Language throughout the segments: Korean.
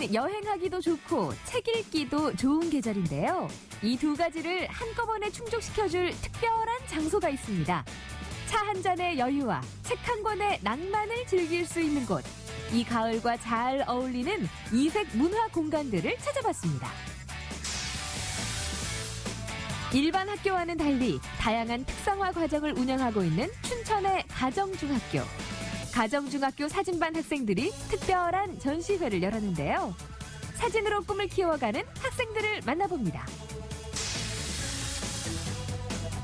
때는 여행하기도 좋고 책 읽기도 좋은 계절인데요. 이 두 가지를 한꺼번에 충족시켜줄 특별한 장소가 있습니다. 차 한 잔의 여유와 책 한 권의 낭만을 즐길 수 있는 곳. 이 가을과 잘 어울리는 이색 문화 공간들을 찾아봤습니다. 일반 학교와는 달리 다양한 특성화 과정을 운영하고 있는 춘천의 가정중학교. 가정중학교 사진반 학생들이 특별한 전시회를 열었는데요. 사진으로 꿈을 키워가는 학생들을 만나봅니다.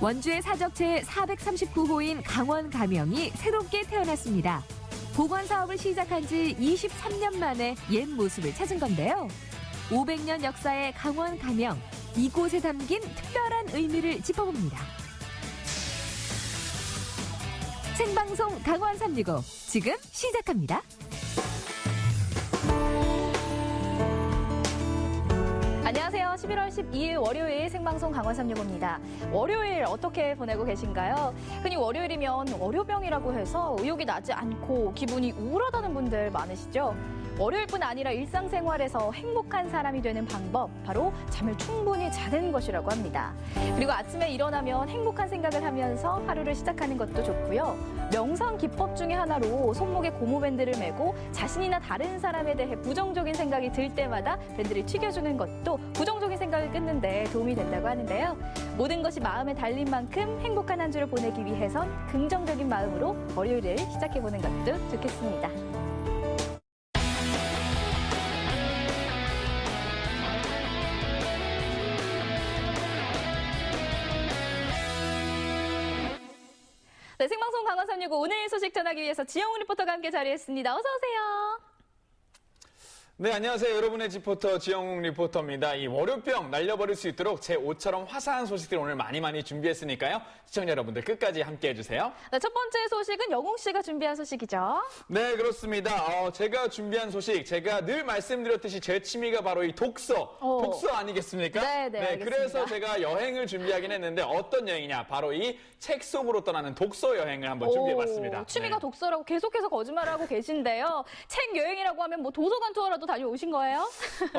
원주의 사적 제439호인 강원 가명이 새롭게 태어났습니다. 복원 사업을 시작한 지 23년 만에 옛 모습을 찾은 건데요. 500년 역사의 강원 가명, 이곳에 담긴 특별한 의미를 짚어봅니다. 생방송 강원 365 지금 시작합니다. 안녕하세요. 11월 12일 월요일 생방송 강원 365입니다. 월요일 어떻게 보내고 계신가요? 흔히 월요일이면 월요병이라고 해서 의욕이 나지 않고 기분이 우울하다는 분들 많으시죠? 월요일뿐 아니라 일상생활에서 행복한 사람이 되는 방법, 바로 잠을 충분히 자는 것이라고 합니다. 그리고 아침에 일어나면 행복한 생각을 하면서 하루를 시작하는 것도 좋고요. 명상 기법 중에 하나로 손목에 고무밴드를 메고 자신이나 다른 사람에 대해 부정적인 생각이 들 때마다 밴드를 튀겨주는 것도 부정적인 생각을 끊는 데 도움이 된다고 하는데요. 모든 것이 마음에 달린 만큼 행복한 한 주를 보내기 위해선 긍정적인 마음으로 월요일을 시작해보는 것도 좋겠습니다. 네, 생방송 강원 365 오늘 소식 전하기 위해서 지영훈 리포터가 함께 자리했습니다. 어서 오세요. 네, 안녕하세요. 여러분의 지포터 지영웅 리포터입니다. 이 월요병 날려버릴 수 있도록 제 옷처럼 화사한 소식들 오늘 많이 준비했으니까요. 시청자 여러분들 끝까지 함께 해주세요. 네, 첫 번째 소식은 영웅 씨가 준비한 소식이죠. 네, 그렇습니다. 제가 준비한 소식, 제가 늘 말씀드렸듯이 제 취미가 바로 이 독서 아니겠습니까? 네, 그래서 제가 여행을 준비하긴 했는데 어떤 여행이냐? 바로 이 책 속으로 떠나는 독서 여행을 한번 준비해봤습니다. 취미가 독서라고 계속해서 거짓말하고 계신데요. 책 여행이라고 하면 뭐 도서관 투어라도 다녀오신 거예요?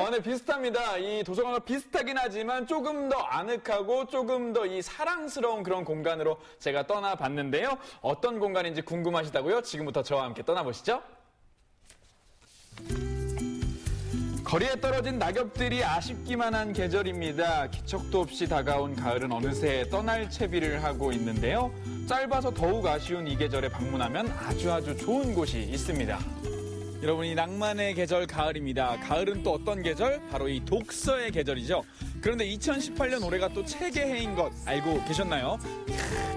네, 비슷합니다. 이 도서관과 비슷하긴 하지만 조금 더 아늑하고 조금 더 이 사랑스러운 그런 공간으로 제가 떠나봤는데요. 어떤 공간인지 궁금하시다고요? 지금부터 저와 함께 떠나보시죠. 거리에 떨어진 낙엽들이 아쉽기만 한 계절입니다. 기척도 없이 다가온 가을은 어느새 떠날 채비를 하고 있는데요. 짧아서 더욱 아쉬운 이 계절에 방문하면 아주 좋은 곳이 있습니다. 여러분, 이 낭만의 계절 가을입니다. 가을은 또 어떤 계절? 바로 이 독서의 계절이죠. 그런데 2018년 올해가 또 책의 해인 것 알고 계셨나요?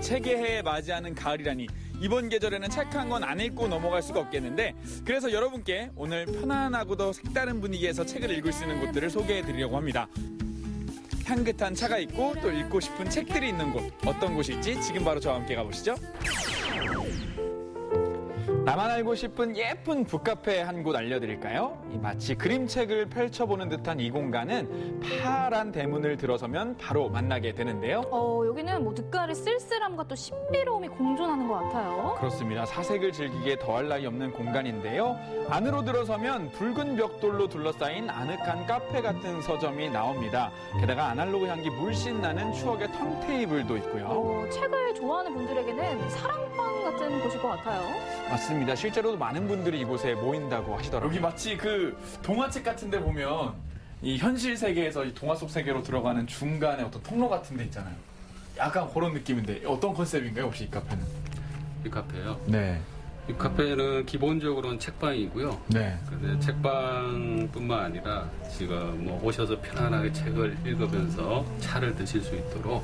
책의 해에 맞이하는 가을이라니. 이번 계절에는 책 한 권 안 읽고 넘어갈 수가 없겠는데, 그래서 여러분께 오늘 편안하고도 색다른 분위기에서 책을 읽을 수 있는 곳들을 소개해드리려고 합니다. 향긋한 차가 있고 또 읽고 싶은 책들이 있는 곳, 어떤 곳일지 지금 바로 저와 함께 가보시죠. 나만 알고 싶은 예쁜 북카페 한 곳 알려드릴까요? 마치 그림책을 펼쳐보는 듯한 이 공간은 파란 대문을 들어서면 바로 만나게 되는데요. 여기는 뭐 늦가을의 쓸쓸함과 또 신비로움이 공존하는 것 같아요. 그렇습니다. 사색을 즐기기에 더할 나위 없는 공간인데요. 안으로 들어서면 붉은 벽돌로 둘러싸인 아늑한 카페 같은 서점이 나옵니다. 게다가 아날로그 향기 물씬 나는 추억의 턴테이블도 있고요. 책을 좋아하는 분들에게는 사랑방 같은 곳일 것 같아요. 맞습니다. 실제로도 많은 분들이 이곳에 모인다고 하시더라고요. 여기 마치 그 동화책 같은 데 보면 이 현실 세계에서 이 동화 속 세계로 들어가는 중간에 어떤 통로 같은 데 있잖아요. 약간 그런 느낌인데 어떤 컨셉인가요, 혹시 이 카페는? 이 카페요? 네. 이 카페는 기본적으로는 책방이고요. 네. 근데 책방뿐만 아니라 지금 뭐 오셔서 편안하게 책을 읽으면서 차를 드실 수 있도록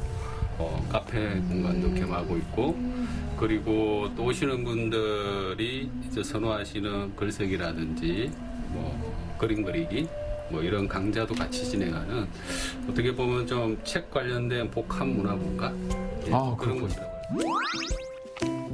카페 공간도 겸하고 있고, 그리고 또 오시는 분들이 이제 선호하시는 글쓰기라든지 뭐 그림 그리기 뭐 이런 강좌도 같이 진행하는, 어떻게 보면 좀 책 관련된 복합 문화 공간 그런 곳이라고 합니다.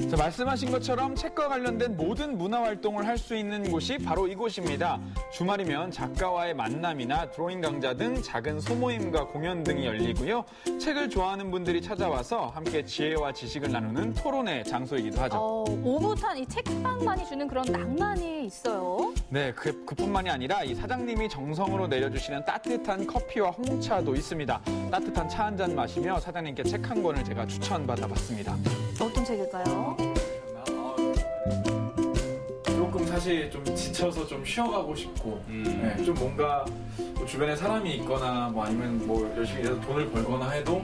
자, 말씀하신 것처럼 책과 관련된 모든 문화 활동을 할 수 있는 곳이 바로 이곳입니다. 주말이면 작가와의 만남이나 드로잉 강좌 등 작은 소모임과 공연 등이 열리고요. 책을 좋아하는 분들이 찾아와서 함께 지혜와 지식을 나누는 토론의 장소이기도 하죠. 오붓한 이 책방만이 주는 그런 낭만이 있어요. 네, 그뿐만이 아니라 이 사장님이 정성으로 내려주시는 따뜻한 커피와 홍차도 있습니다. 따뜻한 차 한 잔 마시며 사장님께 책 한 권을 제가 추천받아봤습니다. 어떤 책일까요? 조금 사실 좀 지쳐서 좀 쉬어가고 싶고 네, 좀 뭔가 뭐 주변에 사람이 있거나 뭐 아니면 뭐 열심히 일해서 돈을 벌거나 해도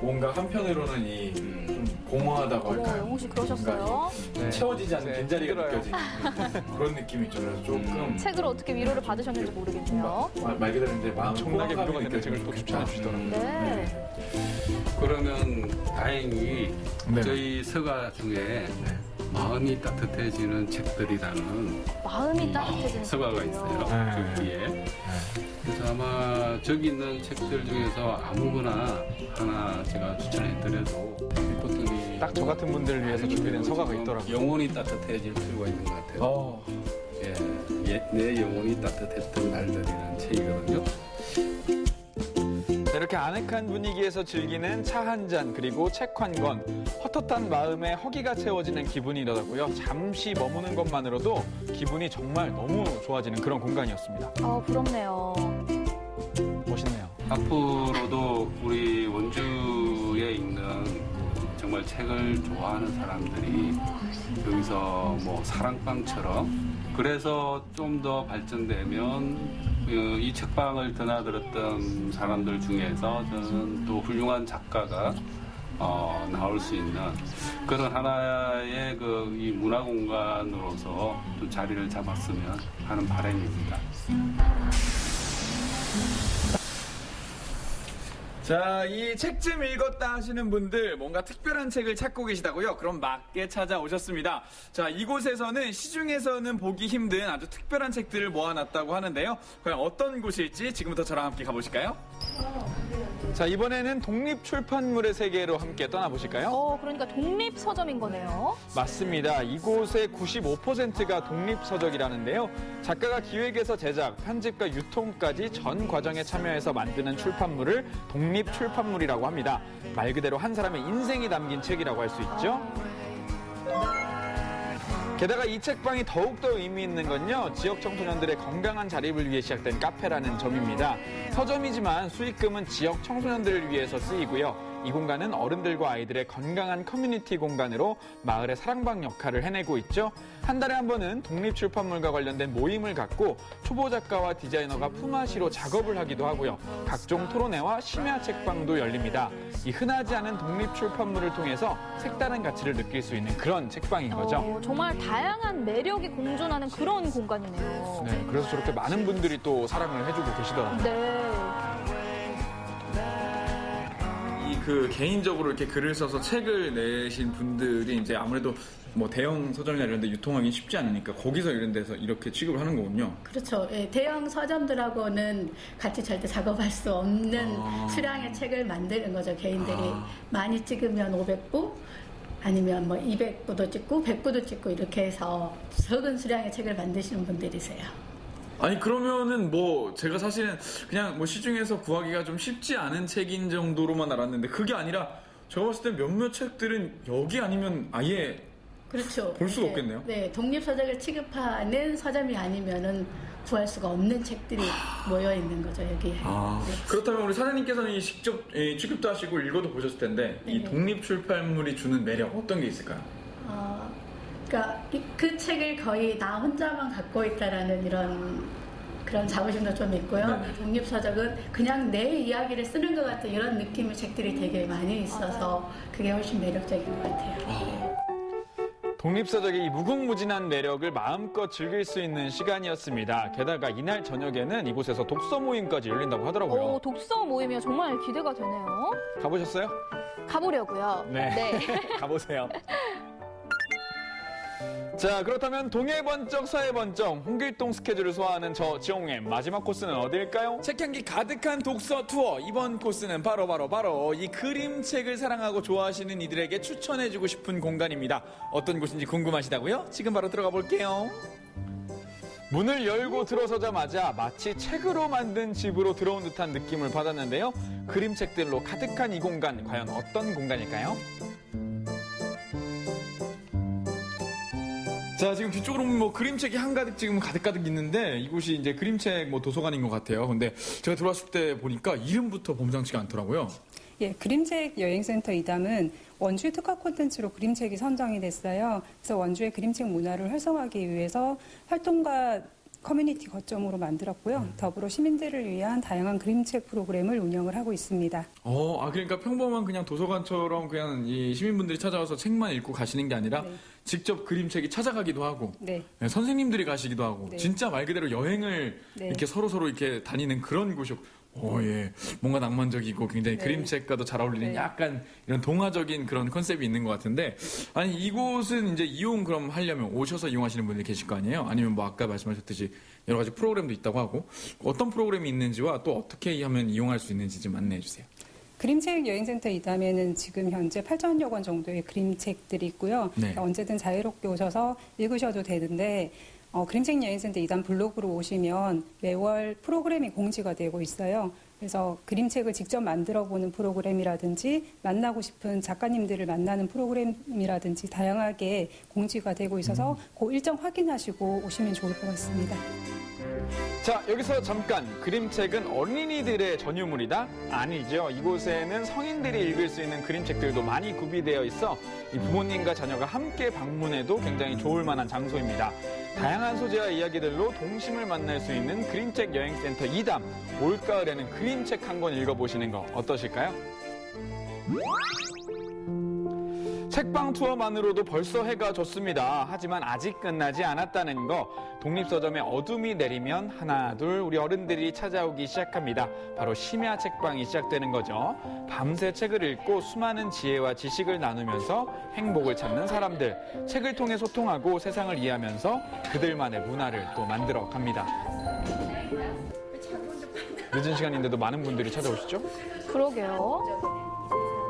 뭔가 한편으로는 이 좀 공허하다고 할까요? 영웅 씨 그러셨어요? 네, 채워지지 않는 네, 빈자리가 힘들어요. 느껴지는 그런 느낌이 있죠. 그래서 조금 책으로 어떻게 위로를 받으셨는지 모르겠네요. 말 그대로 이제 마음 엄청나게 포악함이 위로가 느껴지는 책을 또 추천해 주시더라고요. 네. 그러면 다행히 네. 저희 서가 중에 마음이 따뜻해지는 책들이라는 마음이 따뜻해지는 서가가 책이요. 있어요. 네. 저 뒤에. 그래서 아마 저기 있는 책들 중에서 아무거나 하나 제가 추천해드려도 읽었더니 딱 저 같은 분들을 위해서 준비된 서가가 있더라고요. 영혼이 따뜻해질 필요가 있는 것 같아요. 내 영혼이 따뜻했던 날들이라는 책이거든요. 이렇게 아늑한 분위기에서 즐기는 차 한 잔 그리고 책 한 권. 헛헛한 마음에 허기가 채워지는 기분이더라고요. 잠시 머무는 것만으로도 기분이 정말 너무 좋아지는 그런 공간이었습니다. 부럽네요. 멋있네요. 앞으로도 우리 원주에 있는 정말 책을 좋아하는 사람들이 여기서 뭐 사랑방처럼 그래서 좀 더 발전되면 이 책방을 드나들었던 사람들 중에서 저는 또 훌륭한 작가가 나올 수 있는 그런 하나의 이 문화 공간으로서 또 자리를 잡았으면 하는 바람입니다. 자, 이 책 좀 읽었다 하시는 분들 뭔가 특별한 책을 찾고 계시다고요? 그럼 맞게 찾아오셨습니다. 자, 이곳에서는 시중에서는 보기 힘든 아주 특별한 책들을 모아놨다고 하는데요. 과연 어떤 곳일지 지금부터 저랑 함께 가보실까요? 자, 이번에는 독립출판물의 세계로 함께 떠나보실까요? 그러니까 독립서점인 거네요. 맞습니다. 이곳의 95%가 독립서적이라는데요. 작가가 기획에서 제작, 편집과 유통까지 전 과정에 참여해서 만드는 출판물을 독립출판물이라고 합니다. 말 그대로 한 사람의 인생이 담긴 책이라고 할 수 있죠. 게다가 이 책방이 더욱더 의미 있는 건요. 지역 청소년들의 건강한 자립을 위해 시작된 카페라는 점입니다. 서점이지만 수익금은 지역 청소년들을 위해서 쓰이고요. 이 공간은 어른들과 아이들의 건강한 커뮤니티 공간으로 마을의 사랑방 역할을 해내고 있죠. 한 달에 한 번은 독립출판물과 관련된 모임을 갖고 초보 작가와 디자이너가 품앗이로 작업을 하기도 하고요. 각종 토론회와 심야 책방도 열립니다. 이 흔하지 않은 독립출판물을 통해서 색다른 가치를 느낄 수 있는 그런 책방인 거죠. 정말 다양한 매력이 공존하는 그런 공간이네요. 네, 그래서 저렇게 많은 분들이 또 사랑을 해주고 계시더라고요. 네. 개인적으로 이렇게 글을 써서 책을 내신 분들이 이제 아무래도 뭐 대형 서점이나 이런 데 유통하기 쉽지 않으니까 거기서 이런 데서 이렇게 취급을 하는 거군요. 그렇죠. 예, 대형 서점들하고는 같이 절대 작업할 수 없는 수량의 책을 만드는 거죠. 개인들이 많이 찍으면 500부 아니면 뭐 200부도 찍고 100부도 찍고 이렇게 해서 적은 수량의 책을 만드시는 분들이세요. 아니 그러면은 뭐 제가 사실은 그냥 뭐 시중에서 구하기가 좀 쉽지 않은 책인 정도로만 알았는데 그게 아니라 제가 봤을 때 몇몇 책들은 여기 아니면 아예 그렇죠. 볼 수가 없겠네요. 네, 독립서적을 취급하는 서점이 아니면은 구할 수가 없는 책들이 모여 있는 거죠 여기에. 네. 그렇다면 우리 사장님께서는 직접 취급도 하시고 읽어도 보셨을 텐데 이 독립출판물이 주는 매력 어떤 게 있을까요? 그러니까 그 책을 거의 나 혼자만 갖고 있다라는 그런 자부심도 좀 있고요. 네네. 독립서적은 그냥 내 이야기를 쓰는 것 같은 이런 느낌의 책들이 되게 많이 있어서 그게 훨씬 매력적인 것 같아요. 독립서적의 이 무궁무진한 매력을 마음껏 즐길 수 있는 시간이었습니다. 게다가 이날 저녁에는 이곳에서 독서 모임까지 열린다고 하더라고요. 독서 모임이요. 정말 기대가 되네요. 가보셨어요? 가보려고요. 네. 가보세요. 자, 그렇다면 동해 번쩍 서해 번쩍 홍길동 스케줄을 소화하는 저 지홍의 마지막 코스는 어디일까요? 책향기 가득한 독서 투어. 이번 코스는 바로 이 그림책을 사랑하고 좋아하시는 이들에게 추천해주고 싶은 공간입니다. 어떤 곳인지 궁금하시다고요? 지금 바로 들어가 볼게요. 문을 열고 들어서자마자 마치 책으로 만든 집으로 들어온 듯한 느낌을 받았는데요. 그림책들로 가득한 이 공간, 과연 어떤 공간일까요? 자, 지금 뒤쪽으로 보면 뭐 그림책이 한가득 지금 가득가득 있는데 이곳이 이제 그림책 뭐 도서관인 것 같아요. 근데 제가 들어왔을 때 보니까 이름부터 범상치가 않더라고요. 예, 그림책 여행센터 이담은 원주의 특화 콘텐츠로 그림책이 선정이 됐어요. 그래서 원주의 그림책 문화를 활성화하기 위해서 활동가 커뮤니티 거점으로 만들었고요. 더불어 시민들을 위한 다양한 그림책 프로그램을 운영을 하고 있습니다. 그러니까 평범한 그냥 도서관처럼 그냥 이 시민분들이 찾아와서 책만 읽고 가시는 게 아니라 네. 직접 그림책이 찾아가기도 하고 네. 선생님들이 가시기도 하고 네. 진짜 말 그대로 여행을 네. 이렇게 서로 이렇게 다니는 그런 곳이 예. 뭔가 낭만적이고 굉장히 네. 그림책과도 잘 어울리는 네. 약간 이런 동화적인 그런 컨셉이 있는 것 같은데 아니 이곳은 이제 그럼 하려면 오셔서 이용하시는 분들이 계실 거 아니에요? 아니면 뭐 아까 말씀하셨듯이 여러 가지 프로그램도 있다고 하고 어떤 프로그램이 있는지와 또 어떻게 하면 이용할 수 있는지 좀 안내해 주세요. 그림책 여행센터 이담에는 지금 현재 8,000여 권 정도의 그림책들이 있고요. 네. 언제든 자유롭게 오셔서 읽으셔도 되는데 그림책 여행센터 이담 블로그로 오시면 매월 프로그램이 공지가 되고 있어요. 그래서 그림책을 직접 만들어보는 프로그램이라든지 만나고 싶은 작가님들을 만나는 프로그램이라든지 다양하게 공지가 되고 있어서 그 일정 확인하시고 오시면 좋을 것 같습니다. 자, 여기서 잠깐 그림책은 어린이들의 전유물이다? 아니죠. 이곳에는 성인들이 읽을 수 있는 그림책들도 많이 구비되어 있어 이 부모님과 자녀가 함께 방문해도 굉장히 좋을 만한 장소입니다. 다양한 소재와 이야기들로 동심을 만날 수 있는 그림책 여행센터 이담. 올가을에는 그림책 한 권 읽어보시는 거 어떠실까요? 책방 투어만으로도 벌써 해가 졌습니다. 하지만 아직 끝나지 않았다는 거. 독립서점에 어둠이 내리면 하나 둘 우리 어른들이 찾아오기 시작합니다. 바로 심야 책방이 시작되는 거죠. 밤새 책을 읽고 수많은 지혜와 지식을 나누면서 행복을 찾는 사람들. 책을 통해 소통하고 세상을 이해하면서 그들만의 문화를 또 만들어 갑니다. 늦은 시간인데도 많은 분들이 찾아오시죠? 그러게요.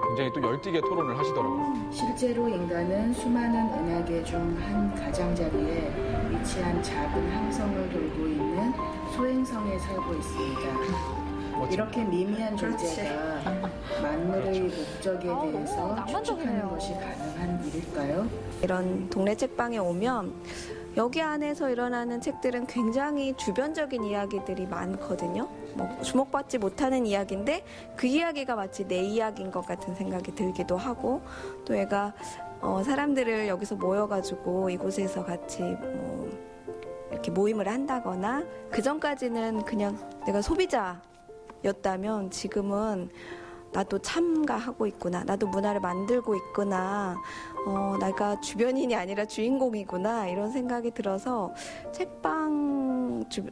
굉장히 또 열띠게 토론을 하시더라고요. 실제로 인간은 수많은 은하계 중 한 가장자리에 위치한 작은 항성을 돌고 있는 소행성에 살고 있습니다. 이렇게 미미한 존재가 만물의 목적에 대해서 낭만적이네요. 추측하는 것이 가능한 일일까요? 이런 동네 책방에 오면 여기 안에서 일어나는 책들은 굉장히 주변적인 이야기들이 많거든요. 뭐 주목받지 못하는 이야기인데 그 이야기가 마치 내 이야기인 것 같은 생각이 들기도 하고 또 얘가 사람들을 여기서 모여가지고 이곳에서 같이 뭐 이렇게 모임을 한다거나 그 전까지는 그냥 내가 소비자였다면 지금은 나도 참가하고 있구나. 나도 문화를 만들고 있구나. 내가 주변인이 아니라 주인공이구나. 이런 생각이 들어서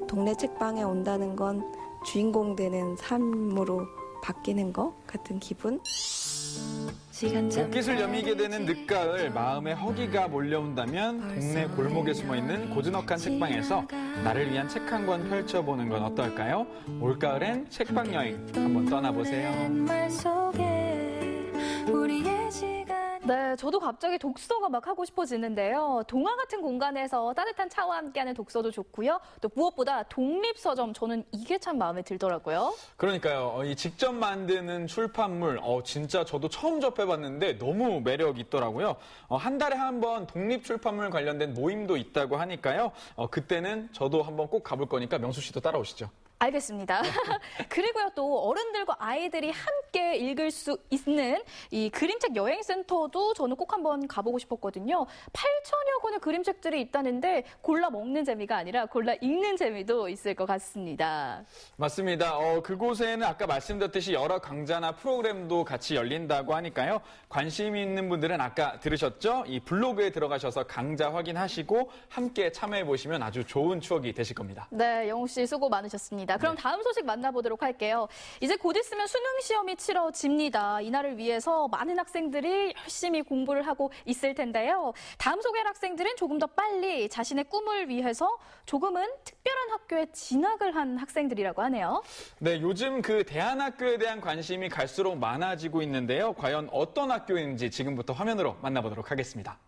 동네 책방에 온다는 건 주인공 되는 삶으로 바뀌는 것 같은 기분? 옷깃을 여미게 되는 늦가을, 마음에 허기가 몰려온다면 동네 골목에 숨어있는 고즈넉한 책방에서 나를 위한 책 한 권 펼쳐보는 건 어떨까요? 올가을엔 책방 여행 한번 떠나보세요. 네, 저도 갑자기 독서가 막 하고 싶어지는데요. 동화 같은 공간에서 따뜻한 차와 함께하는 독서도 좋고요. 또 무엇보다 독립서점, 저는 이게 참 마음에 들더라고요. 그러니까요. 이 직접 만드는 출판물, 진짜 저도 처음 접해봤는데 너무 매력 있더라고요. 한 달에 한 번 독립 출판물 관련된 모임도 있다고 하니까요. 그때는 저도 한번 꼭 가볼 거니까 명수 씨도 따라오시죠. 알겠습니다. 그리고요, 또 어른들과 아이들이 함께 읽을 수 있는 이 그림책 여행센터도 저는 꼭 한번 가보고 싶었거든요. 8,000여 권의 그림책들이 있다는데 골라 먹는 재미가 아니라 골라 읽는 재미도 있을 것 같습니다. 맞습니다. 그곳에는 아까 말씀드렸듯이 여러 강좌나 프로그램도 같이 열린다고 하니까요. 관심 있는 분들은 아까 들으셨죠? 이 블로그에 들어가셔서 강좌 확인하시고 함께 참여해보시면 아주 좋은 추억이 되실 겁니다. 네, 영웅 씨 수고 많으셨습니다. 알겠습니다. 그럼 다음 소식 만나보도록 할게요. 이제 곧 있으면 수능 시험이 치러집니다. 이날을 위해서 많은 학생들이 열심히 공부를 하고 있을 텐데요. 다음 소개할 학생들은 조금 더 빨리 자신의 꿈을 위해서 조금은 특별한 학교에 진학을 한 학생들이라고 하네요. 네, 요즘 그 대안학교에 대한 관심이 갈수록 많아지고 있는데요. 과연 어떤 학교인지 지금부터 화면으로 만나보도록 하겠습니다.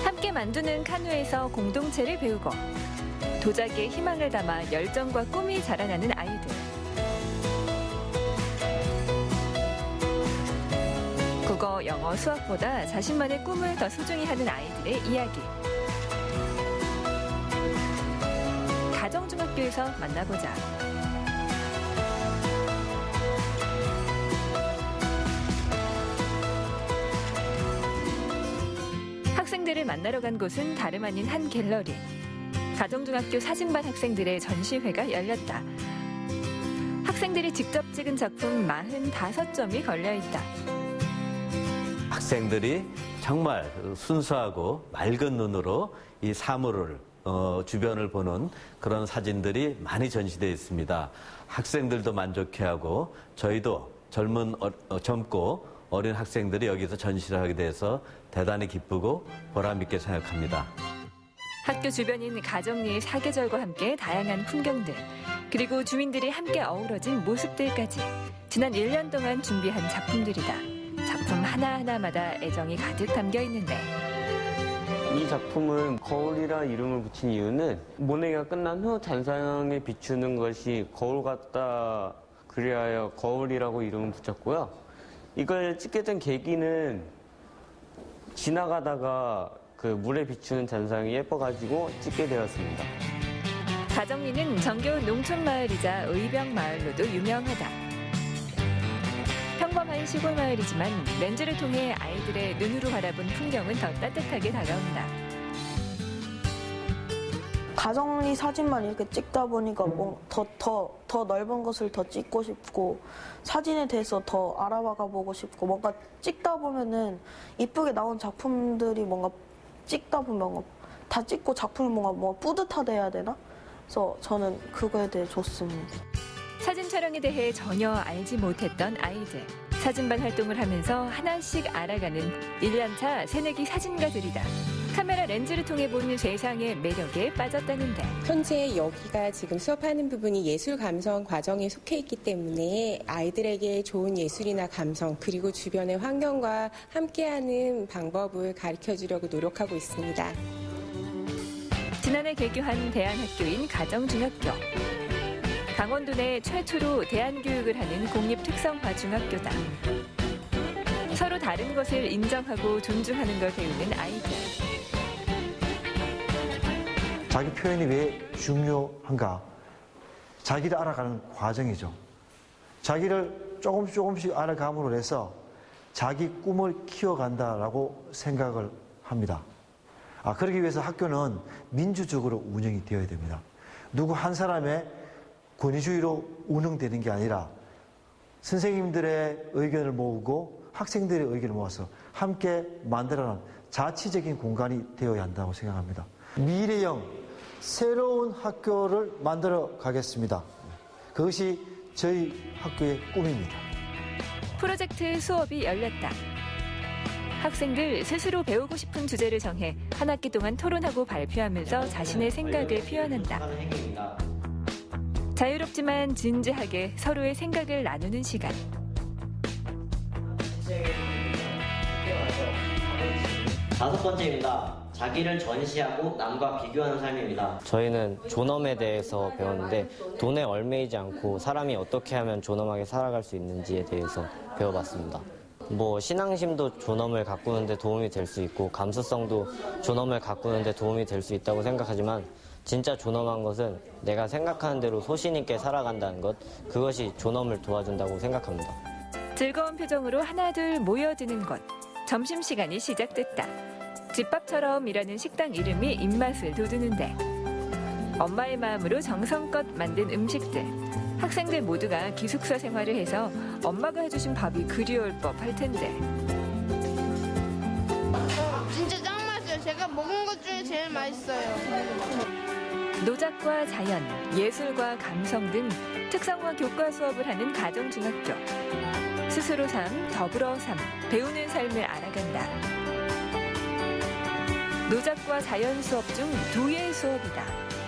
함께 만드는 카누에서 공동체를 배우고 도자기에 희망을 담아 열정과 꿈이 자라나는 아이들. 국어, 영어, 수학보다 자신만의 꿈을 더 소중히 하는 아이들의 이야기. 가정중학교에서 만나보자. 학생들을 만나러 간 곳은 다름 아닌 한 갤러리. 가정중학교 사진반 학생들의 전시회가 열렸다. 학생들이 직접 찍은 작품 45점이 걸려있다. 학생들이 정말 순수하고 맑은 눈으로 이 사물을 주변을 보는 그런 사진들이 많이 전시되어 있습니다. 학생들도 만족해하고 저희도 젊고 어린 학생들이 여기서 전시를 하게 돼서 대단히 기쁘고 보람있게 생각합니다. 학교 주변인 가정리의 사계절과 함께 다양한 풍경들, 그리고 주민들이 함께 어우러진 모습들까지 지난 1년 동안 준비한 작품들이다. 작품 하나하나마다 애정이 가득 담겨 있는데 이 작품은 거울이라 이름을 붙인 이유는 모네가 끝난 후 잔상에 비추는 것이 거울 같다 그리하여 거울이라고 이름을 붙였고요. 이걸 찍게 된 계기는 지나가다가 그 물에 비추는 잔상이 예뻐가지고 찍게 되었습니다. 가정리는 정겨운 농촌마을이자 의병마을로도 유명하다. 평범한 시골 마을이지만 렌즈를 통해 아이들의 눈으로 바라본 풍경은 더 따뜻하게 다가온다. 가정리 사진만 이렇게 찍다 보니까 더 넓은 것을 더 찍고 싶고 사진에 대해서 더 알아봐 보고 싶고 뭔가 찍다 보면은 이쁘게 나온 작품들이 뭔가 찍다 보면 다 찍고 작품이 뭔가 뿌듯하다 해야 되나? 그래서 저는 그거에 대해 좋습니다. 사진 촬영에 대해 전혀 알지 못했던 아이들. 사진반 활동을 하면서 하나씩 알아가는 1년차 새내기 사진가들이다. 카메라 렌즈를 통해 보는 세상의 매력에 빠졌다는데. 현재 여기가 지금 수업하는 부분이 예술 감성 과정에 속해 있기 때문에 아이들에게 좋은 예술이나 감성 그리고 주변의 환경과 함께하는 방법을 가르쳐주려고 노력하고 있습니다. 지난해 개교한 대안학교인 가정중학교. 강원도 내 최초로 대안교육을 하는 공립특성화중학교다. 서로 다른 것을 인정하고 존중하는 걸 배우는 아이들. 자기 표현이 왜 중요한가? 자기를 알아가는 과정이죠. 자기를 조금씩 알아감으로 해서 자기 꿈을 키워간다라고 생각을 합니다. 그러기 위해서 학교는 민주적으로 운영이 되어야 됩니다. 누구 한 사람의 권위주의로 운영되는 게 아니라 선생님들의 의견을 모으고 학생들의 의견을 모아서 함께 만들어가는 자치적인 공간이 되어야 한다고 생각합니다. 미래형 새로운 학교를 만들어 가겠습니다. 그것이 저희 학교의 꿈입니다. 프로젝트 수업이 열렸다. 학생들 스스로 배우고 싶은 주제를 정해 한 학기 동안 토론하고 발표하면서 자신의 생각을 표현한다. 자유롭지만 진지하게 서로의 생각을 나누는 시간. 다섯 번째입니다. 자기를 전시하고 남과 비교하는 삶입니다. 저희는 존엄에 대해서 배웠는데 돈에 얽매이지 않고 사람이 어떻게 하면 존엄하게 살아갈 수 있는지에 대해서 배워봤습니다. 신앙심도 존엄을 가꾸는 데 도움이 될 수 있고 감수성도 존엄을 가꾸는 데 도움이 될 수 있다고 생각하지만 진짜 존엄한 것은 내가 생각하는 대로 소신 있게 살아간다는 것, 그것이 존엄을 도와준다고 생각합니다. 즐거운 표정으로 하나둘 모여드는 곳. 점심시간이 시작됐다. 집밥처럼 일하는 식당 이름이 입맛을 돋우는데 엄마의 마음으로 정성껏 만든 음식들. 학생들 모두가 기숙사 생활을 해서 엄마가 해주신 밥이 그리울 법할 텐데. 진짜 짱 맛있어요. 제가 먹은 것 중에 제일 맛있어요. 노작과 자연, 예술과 감성 등 특성화 교과 수업을 하는 가정중학교. 스스로 삶, 더불어 삶, 배우는 삶을 알아간다. 노작과 자연 수업 중 도예 수업이다.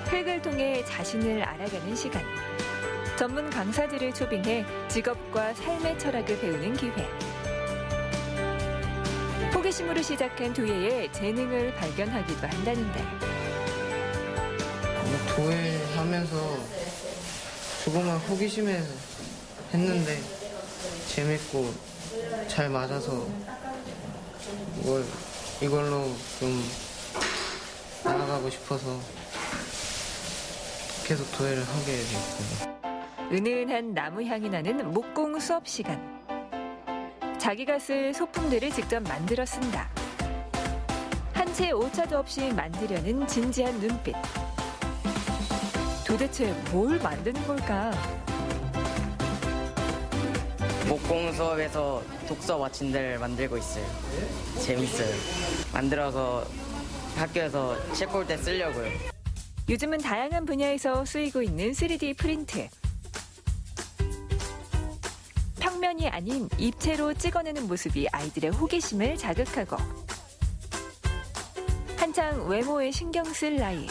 흙을 통해 자신을 알아가는 시간. 전문 강사들을 초빙해 직업과 삶의 철학을 배우는 기회. 호기심으로 시작한 도예의 재능을 발견하기도 한다는데. 도예 하면서 조금만 호기심에 했는데 재밌고 잘 맞아서 이걸로 좀 나아가고 싶어서 계속 도예를 하게 됐습니다. 은은한 나무 향이 나는 목공 수업 시간. 자기가 쓸 소품들을 직접 만들어 쓴다. 한 채 오차도 없이 만들려는 진지한 눈빛. 도대체 뭘 만드는 걸까? 목공 수업에서 독서 마침대를 만들고 있어요. 재밌어요. 만들어서 학교에서 책 볼 때 쓰려고요. 요즘은 다양한 분야에서 쓰이고 있는 3D 프린트. 평면이 아닌 입체로 찍어내는 모습이 아이들의 호기심을 자극하고 한창 외모에 신경 쓸 나이.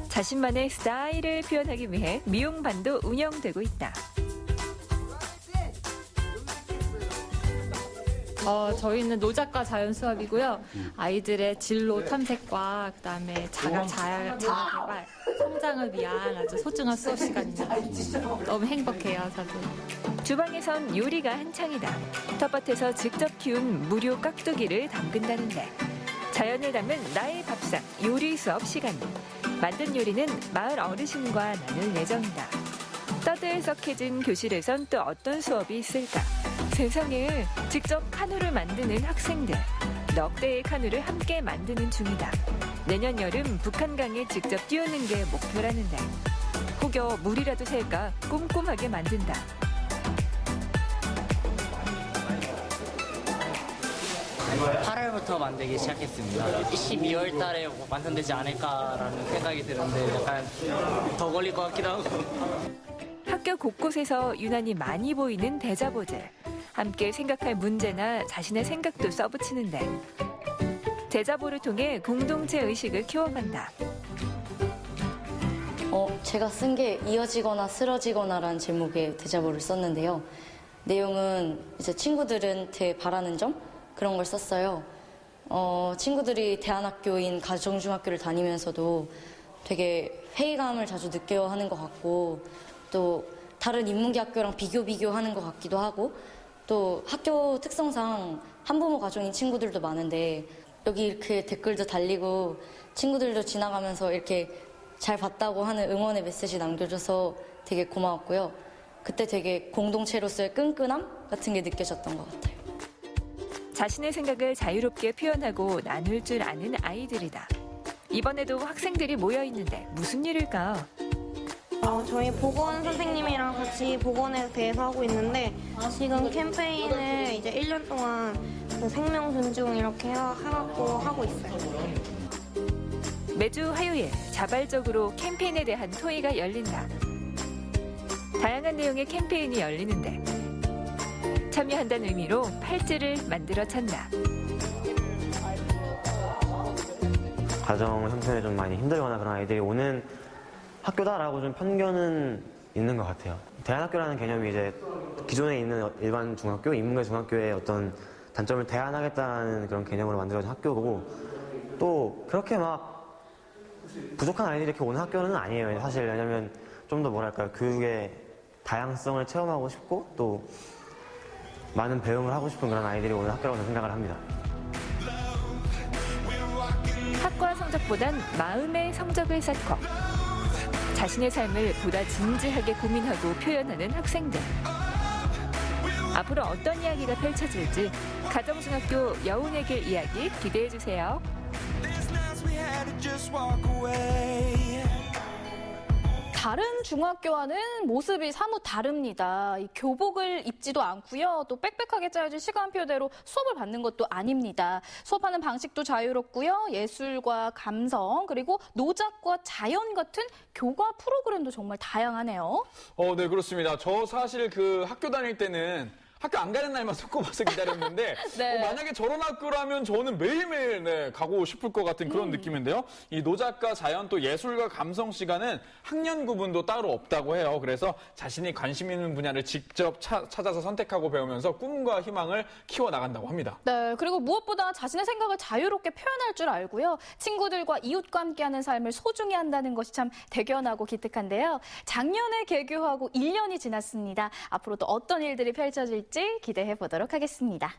자신만의 스타일을 표현하기 위해 미용반도 운영되고 있다. 저희는 노작과 자연 수업이고요. 아이들의 진로 탐색과 그다음에 자아개발, 성장을 위한 아주 소중한 수업 시간입니다. 너무 행복해요, 저도. 주방에선 요리가 한창이다. 텃밭에서 직접 키운 무료 깍두기를 담근다는데 자연을 담은 나의 밥상 요리 수업 시간. 만든 요리는 마을 어르신과 나눌 예정이다. 떠들썩해진 교실에선 또 어떤 수업이 있을까? 세상에, 직접 카누를 만드는 학생들. 넉 대의 카누를 함께 만드는 중이다. 내년 여름 북한강에 직접 띄우는 게 목표라는데 혹여 물이라도 셀까 꼼꼼하게 만든다. 8월부터 만들기 시작했습니다. 12월 달에 완성되지 않을까라는 생각이 드는데 약간 더 걸릴 것 같기도 하고. 학교 곳곳에서 유난히 많이 보이는 대자보들. 함께 생각할 문제나 자신의 생각도 써붙이는데 대자보를 통해 공동체 의식을 키워간다. 제가 쓴 게 이어지거나 쓰러지거나라는 제목의 대자보를 썼는데요. 내용은 이제 친구들한테 바라는 점? 그런 걸 썼어요. 친구들이 대안학교인 가정중학교를 다니면서도 되게 회의감을 자주 느껴 하는 것 같고 또 다른 인문계 학교랑 비교하는 것 같기도 하고 또 학교 특성상 한부모 가정인 친구들도 많은데 여기 이렇게 댓글도 달리고 친구들도 지나가면서 이렇게 잘 봤다고 하는 응원의 메시지 남겨줘서 되게 고마웠고요. 그때 되게 공동체로서의 끈끈함 같은 게 느껴졌던 것 같아요. 자신의 생각을 자유롭게 표현하고 나눌 줄 아는 아이들이다. 이번에도 학생들이 모여 있는데 무슨 일일까? 저희 보건 선생님이랑 같이 보건에 대해서 하고 있는데 지금 캠페인을 이제 1년 동안 생명 존중 이렇게 해갖고 하고 있어요. 매주 화요일 자발적으로 캠페인에 대한 토의가 열린다. 다양한 내용의 캠페인이 열리는데 참여한다는 의미로 팔찌를 만들어 찬다. 가정 형편에 좀 많이 힘들거나 그런 아이들이 오는 학교다라고 좀 편견은 있는 것 같아요. 대안학교라는 개념이 이제 기존에 있는 일반 중학교, 인문계 중학교의 어떤 단점을 대안하겠다는 그런 개념으로 만들어진 학교고 또 그렇게 막 부족한 아이들이 이렇게 오는 학교는 아니에요. 사실 왜냐면 좀 더 뭐랄까요. 교육의 다양성을 체험하고 싶고 또 많은 배움을 하고 싶은 그런 아이들이 오는 학교라고 생각을 합니다. 학과 성적보단 마음의 성적을 쌓고 자신의 삶을 보다 진지하게 고민하고 표현하는 학생들. 앞으로 어떤 이야기가 펼쳐질지 가정중학교 여운의 길 이야기 기대해주세요. 다른 중학교와는 모습이 사뭇 다릅니다. 이 교복을 입지도 않고요. 또 빽빽하게 짜여진 시간표대로 수업을 받는 것도 아닙니다. 수업하는 방식도 자유롭고요. 예술과 감성, 그리고 노작과 자연 같은 교과 프로그램도 정말 다양하네요. 네, 그렇습니다. 저 사실 그 학교 다닐 때는 학교 안 가는 날만 손꼽아서 기다렸는데 네. 만약에 저런 학교라면 저는 매일매일 가고 싶을 것 같은 그런 느낌인데요. 이 노작과 자연 또 예술과 감성 시간은 학년 구분도 따로 없다고 해요. 그래서 자신이 관심 있는 분야를 직접 찾아서 선택하고 배우면서 꿈과 희망을 키워나간다고 합니다. 네, 그리고 무엇보다 자신의 생각을 자유롭게 표현할 줄 알고요. 친구들과 이웃과 함께하는 삶을 소중히 한다는 것이 참 대견하고 기특한데요. 작년에 개교하고 1년이 지났습니다. 앞으로 또 어떤 일들이 펼쳐질지 기대해 보도록 하겠습니다.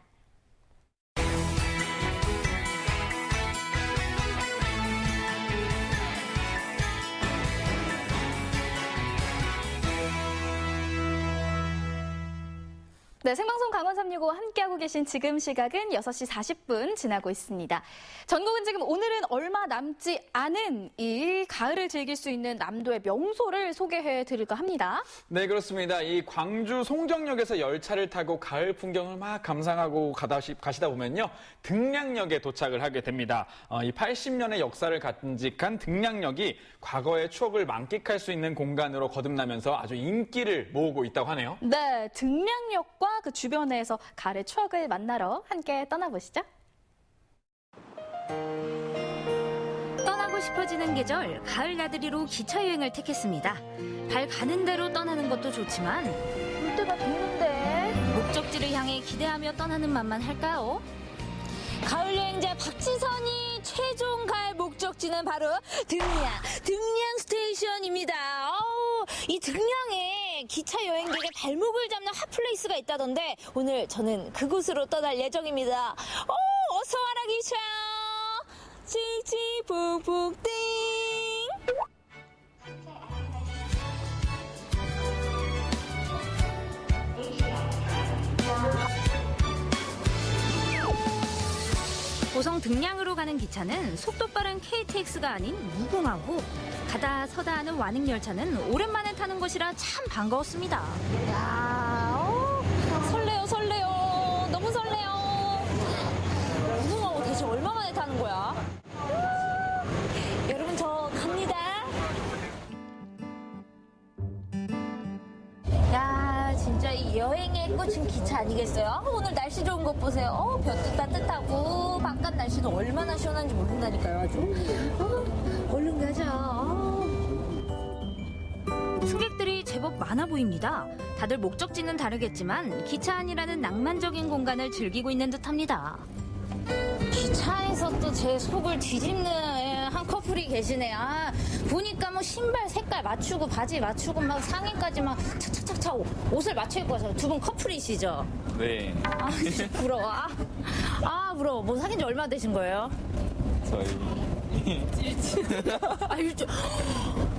네, 생방송 강원 365 함께하고 계신 지금 시각은 6시 40분 지나고 있습니다. 전국은 지금 오늘은 얼마 남지 않은 이 가을을 즐길 수 있는 남도의 명소를 소개해 드릴까 합니다. 네, 그렇습니다. 이 광주 송정역에서 열차를 타고 가을 풍경을 막 감상하고 가시다 보면요. 등량역에 도착을 하게 됩니다. 이 80년의 역사를 간직한 등량역이 과거의 추억을 만끽할 수 있는 공간으로 거듭나면서 아주 인기를 모으고 있다고 하네요. 네, 등량역과 그 주변에서 가을의 추억을 만나러 함께 떠나보시죠. 떠나고 싶어지는 계절, 가을 나들이로 기차 여행을 택했습니다. 발 가는 대로 떠나는 것도 좋지만 올 때가 됐는데 목적지를 향해 기대하며 떠나는 맛만 할까요? 가을 여행자 박지선이 최종 갈 목적지는 바로 등량 스테이션입니다. 이 등량에 기차 여행객의 발목을 잡는 핫플레이스가 있다던데 오늘 저는 그곳으로 떠날 예정입니다. 어서 와라 기차. 칙칙 푹푹 띵. 고성 등량으로 가는 기차는 속도 빠른 KTX가 아닌 무궁화고 가다 서다 하는 완행열차는 오랜만에 타는 것이라 참 반가웠습니다. 야, 설레요. 너무 설레요. 무궁화호 대체 얼마 만에 타는 거야? 여러분 저 갑니다. 야, 진짜 이 여행의 꽃은 기차 아니겠어요? 오늘 날씨 좋은 것 보세요. 볕도 따뜻하고 바깥 날씨도 얼마나 시원한지 모른다니까요, 아주. 얼른 가자. 승객들이 제법 많아 보입니다. 다들 목적지는 다르겠지만 기차 안이라는 낭만적인 공간을 즐기고 있는 듯합니다. 기차에서 또 제 속을 뒤집는 한 커플이 계시네. 보니까 뭐 신발 색깔 맞추고 바지 맞추고 막 상의까지 막 착착착착 옷을 맞춰 입고 와서 두 분 커플이시죠? 네. 진짜 부러워. 부러워. 뭐 사귄 지 얼마 되신 거예요? 저희 일주일.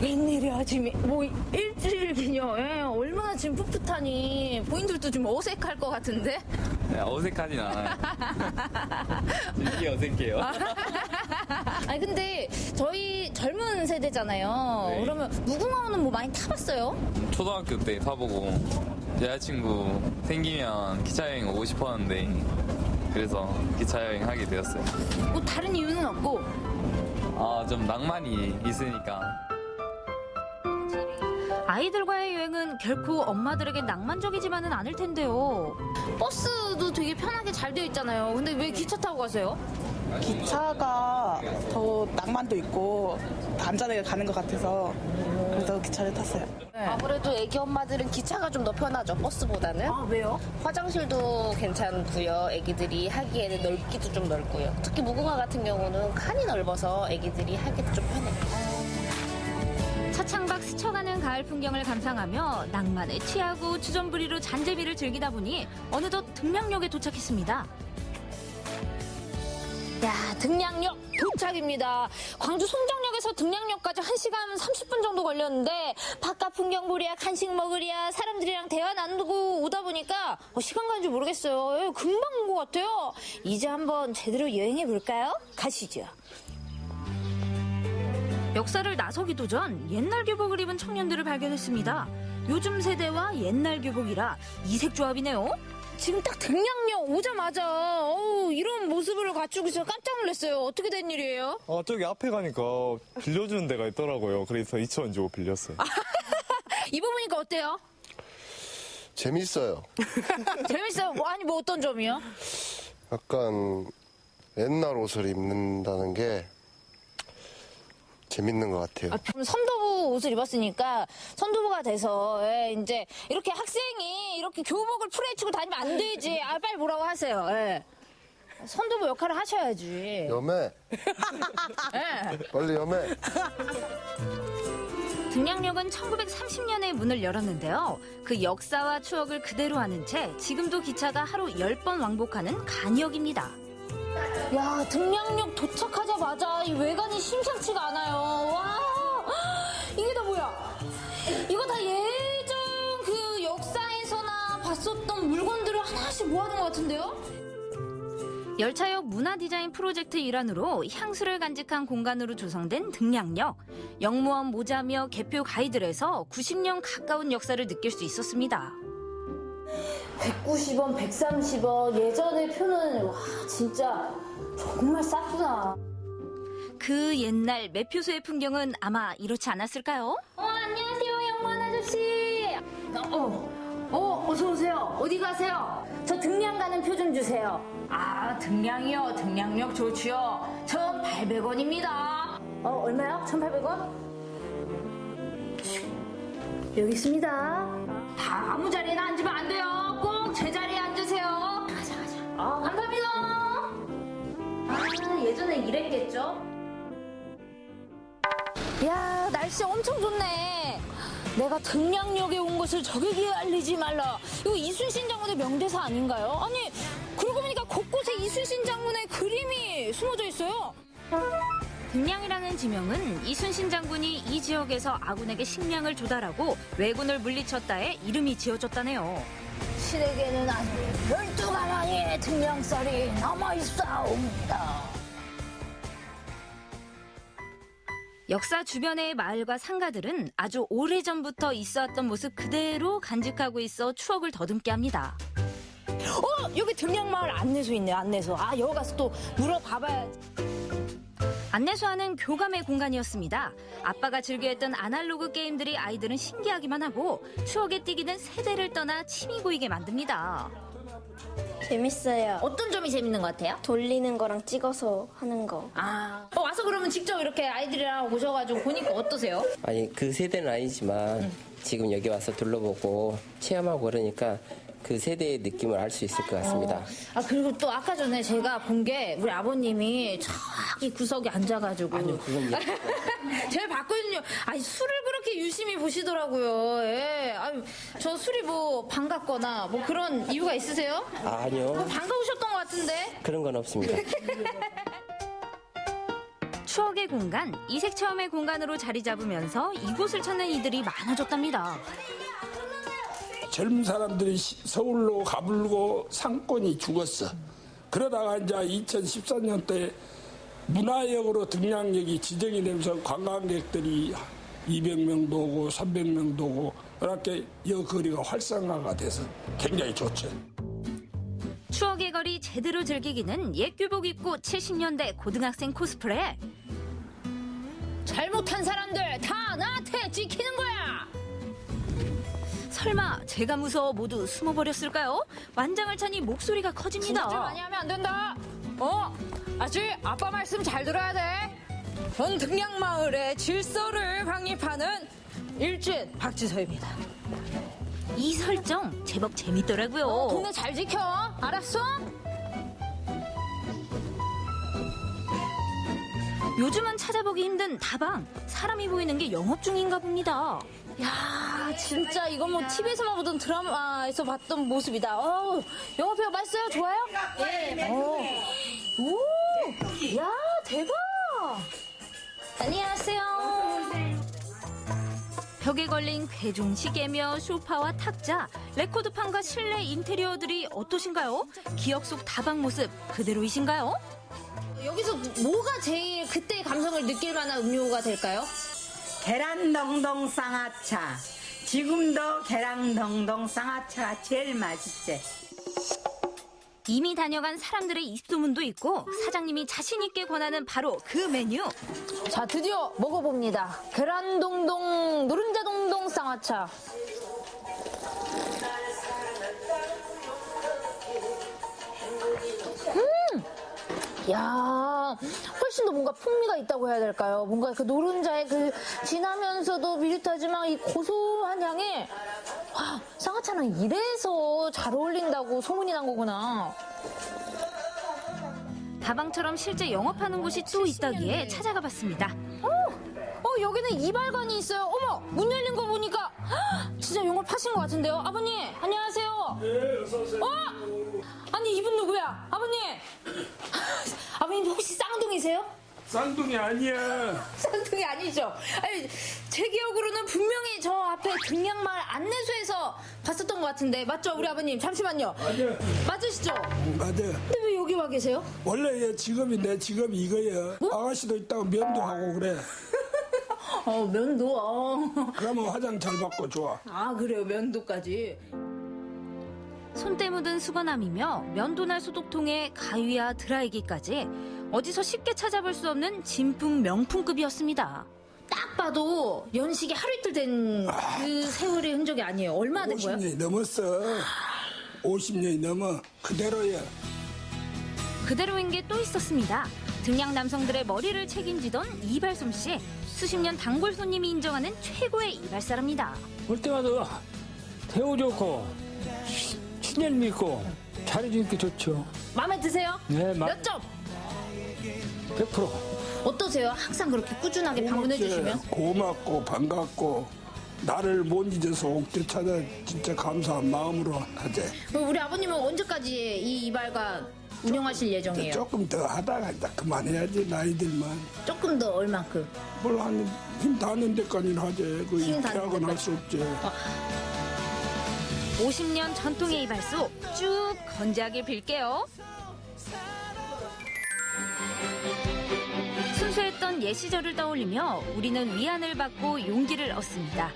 웬일이야, 지금 뭐 일주일 기념. 얼마나 지금 풋풋하니. 본인들도 좀 어색할 것 같은데? 네, 어색하진 않아요. 되게 어색해요. 근데 저희 젊은 세대잖아요. 네. 그러면 무궁화호는 뭐 많이 타봤어요? 초등학교 때 타보고 여자친구 생기면 기차 여행 오고 싶었는데 그래서 기차 여행 하게 되었어요. 뭐 다른 이유는 없고? 좀 낭만이 있으니까. 아이들과의 여행은 결코 엄마들에게 낭만적이지만은 않을 텐데요. 버스도 되게 편하게 잘 되어 있잖아요. 근데 왜 기차 타고 가세요? 기차가 더 낭만도 있고 안전하게 가는 것 같아서 그래서 기차를 탔어요. 아무래도 애기 엄마들은 기차가 좀 더 편하죠, 버스보다는. 왜요? 화장실도 괜찮고요. 애기들이 하기에는 넓기도 좀 넓고요. 특히 무궁화 같은 경우는 칸이 넓어서 애기들이 하기도 좀 편해요. 차창밖 스쳐가는 가을 풍경을 감상하며 낭만에 취하고 주전부리로 잔재미를 즐기다 보니 어느덧 등량역에 도착했습니다. 야, 등량역 도착입니다. 광주 송정역에서 등량역까지 1시간 30분 정도 걸렸는데 바깥 풍경 보랴 간식 먹으랴 사람들이랑 대화 나누고 오다 보니까 시간 가는 줄 모르겠어요. 금방 온 것 같아요. 이제 한번 제대로 여행해 볼까요? 가시죠. 역사를 나서기도 전 옛날 교복을 입은 청년들을 발견했습니다. 요즘 세대와 옛날 교복이라 이색 조합이네요. 지금 딱 등량역 오자마자 이런 모습을 갖추고 있어서 깜짝 놀랐어요. 어떻게 된 일이에요? 저기 앞에 가니까 빌려주는 데가 있더라고요. 그래서 2,000원 주고 빌렸어요. 입어보니까 어때요? 재밌어요. 재밌어요? 뭐 어떤 점이요? 약간 옛날 옷을 입는다는 게 재밌는 것 같아요. 그럼 선도부 옷을 입었으니까 선도부가 돼서 이제 이렇게 학생이 이렇게 교복을 풀어헤치고 다니면 안 되지. 빨리 뭐라고 하세요. 선도부 역할을 하셔야지. 염해. 빨리 염해. 등량역은 1930년에 문을 열었는데요. 그 역사와 추억을 그대로 아는 채 지금도 기차가 하루 10번 왕복하는 간역입니다. 야, 등량역 도착하자마자 이 외관이 심상치가 않아요. 와, 이게 다 뭐야? 이거 다 예전 그 역사에서나 봤었던 물건들을 하나씩 모아둔 것 같은데요? 열차역 문화 디자인 프로젝트 일환으로 향수를 간직한 공간으로 조성된 등량역. 역무원 모자며 개표 가이드에서 90년 가까운 역사를 느낄 수 있었습니다. 190원, 130원. 예전의 표는 진짜 정말 쌌구나. 그 옛날 매표소의 풍경은 아마 이렇지 않았을까요? 안녕하세요, 영무원 아저씨. 어서 오세요. 어디 가세요? 저 등량 가는 표 좀 주세요. 등량이요? 등량역 좋지요. 1,800원입니다. 얼마요? 1,800원? 여기 있습니다. 다 아무 자리에나 앉으면 안 돼요. 꼭 제 자리에 앉으세요. 가자. 감사합니다. 예전에 이랬겠죠? 야, 날씨 엄청 좋네. 내가 등량역에 온 것을 적에게 알리지 말라. 이거 이순신 장군의 명대사 아닌가요? 아니, 그러고 보니까 곳곳에 이순신 장군의 그림이 숨어져 있어요. 등량이라는 지명은 이순신 장군이 이 지역에서 아군에게 식량을 조달하고 왜군을 물리쳤다에 이름이 지어졌다네요. 시댁에는 아직 12가마니의 등량쌀이 남아있사옵니다. 역사 주변의 마을과 상가들은 아주 오래전부터 있어왔던 모습 그대로 간직하고 있어 추억을 더듬게 합니다. 여기 등량마을 안내소 있네요. 안내소. 여기 가서 또 물어봐봐야지. 안내소하는 교감의 공간이었습니다. 아빠가 즐겨했던 아날로그 게임들이 아이들은 신기하기만 하고 추억에 띠기는 세대를 떠나 침이 고이게 만듭니다. 재밌어요. 어떤 점이 재밌는 것 같아요? 돌리는 거랑 찍어서 하는 거. 와서 그러면 직접 이렇게 아이들이랑 오셔가지고 보니까 어떠세요? 아니, 그 세대는 아니지만 지금 여기 와서 둘러보고 체험하고 그러니까 그 세대의 느낌을 알 수 있을 것 같습니다. 그리고 또 아까 전에 제가 본 게 우리 아버님이 저기 구석에 앉아가지고. 아니요, 그건 제가 봤거든요. 술을 그렇게 유심히 보시더라고요. 저 술이 반갑거나 그런 이유가 있으세요? 아니요. 반가우셨던 것 같은데? 그런 건 없습니다. 추억의 공간, 이색 체험의 공간으로 자리 잡으면서 이곳을 찾는 이들이 많아졌답니다. 젊은 사람들이 서울로 가불고 상권이 죽었어. 그러다가 이제 2014년 때 문화역으로 등량역이 지정이 되면서 관광객들이 200명도 오고 300명도 오고 이렇게 여거리가 활성화가 돼서 굉장히 좋죠. 추억의 거리 제대로 즐기기는 옛 교복 입고 70년대 고등학생 코스프레. 잘못한 사람들 다 나한테 찍히는 거야. 설마 제가 무서워 모두 숨어버렸을까요? 완장을 차니 목소리가 커집니다. 진짜 많이 하면 안 된다. 아저씨, 아빠 말씀 잘 들어야 돼. 전 등량마을의 질서를 확립하는 일진 박지서입니다. 이 설정 제법 재밌더라고요. 동네 잘 지켜. 알았어? 요즘은 찾아보기 힘든 다방. 사람이 보이는 게 영업 중인가 봅니다. 야, 진짜 이건 TV에서만 보던 드라마에서 봤던 모습이다. 영업해요. 맛있어요? 좋아요? 네, 오, 야, 대박. 안녕하세요. 벽에 걸린 괴종 시계며 소파와 탁자, 레코드판과 실내 인테리어들이 어떠신가요? 기억 속 다방 모습 그대로이신가요? 여기서 뭐가 제일 그때의 감성을 느낄 만한 음료가 될까요? 계란동동 쌍화차. 지금도 계란동동 쌍화차가 제일 맛있지. 이미 다녀간 사람들의 입소문도 있고 사장님이 자신 있게 권하는 바로 그 메뉴. 자, 드디어 먹어봅니다. 계란동동 노른자동동 쌍화차. 야, 훨씬 더 뭔가 풍미가 있다고 해야 될까요? 뭔가 그 노른자의 그 진하면서도 미릇하지만 이 고소한 향에 와, 쌍화차는 이래서 잘 어울린다고 소문이 난 거구나. 다방처럼 실제 영업하는 곳이 또 있다기에 찾아가 봤습니다. 여기는 이발관이 있어요. 어머, 문 열린 거 보니까 진짜 영업하신 것 같은데요. 아버님, 안녕하세요. 네, 어서 오세요. 아니, 이분 누구야? 아버님. 아버님 혹시 쌍둥이세요? 쌍둥이 아니야. 쌍둥이 아니죠? 아니, 제 기억으로는 분명히 저 앞에 등량마을 안내소에서 봤었던 것 같은데 맞죠, 우리 아버님? 잠시만요. 맞아. 맞으시죠? 맞아. 근데 왜 여기 와 계세요? 원래 내 직업이 이거야. 아가씨도 있다고 면도 하고 그래. 면도. 그러면 화장 잘 받고 좋아. 아, 그래요, 면도까지. 손때 묻은 수건함이며 면도날 소독통에 가위와 드라이기까지 어디서 쉽게 찾아볼 수 없는 진품 명품급이었습니다. 딱 봐도 연식이 하루 이틀 된 그 세월의 흔적이 아니에요. 얼마나 된 거예요? 50년이 넘었어. 50년이 넘어. 그대로야. 그대로인 게 또 있었습니다. 등량 남성들의 머리를 책임지던 이발솜 씨. 수십 년 단골 손님이 인정하는 최고의 이발사랍니다. 볼 때마다 대우 좋고 친절 믿고 잘해주니까 좋죠. 마음에 드세요? 네, 몇 점? 100%. 어떠세요? 항상 그렇게 꾸준하게 방문해 주시면? 고맙고 반갑고 나를 못 잊어서 옥대 찾아 진짜 감사한 마음으로 하지. 우리 아버님은 언제까지 이 이발관 운영하실 예정이에요? 조금 더 하다가 이제 그만해야지, 나이들만. 조금 더 얼만큼? 뭘 한 힘 닿는 데까지는 하지. 그 입퇴학은 할 수 없지. 50년 전통의 이발소 쭉 건재하게 빌게요. 순수했던 옛 시절을 떠올리며 우리는 위안을 받고 용기를 얻습니다.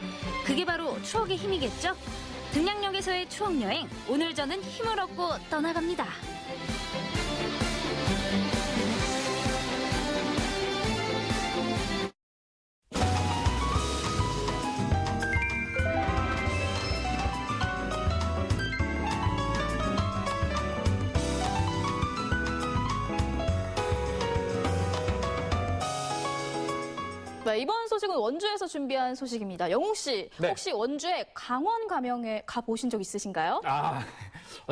그게 바로 추억의 힘이겠죠? 등량역에서의 추억여행, 오늘 저는 힘을 얻고 떠나갑니다. 네, 이번 소식은 원주에서 준비한 소식입니다. 영웅 씨, 네. 혹시 원주에 강원 가명에 가보신 적 있으신가요?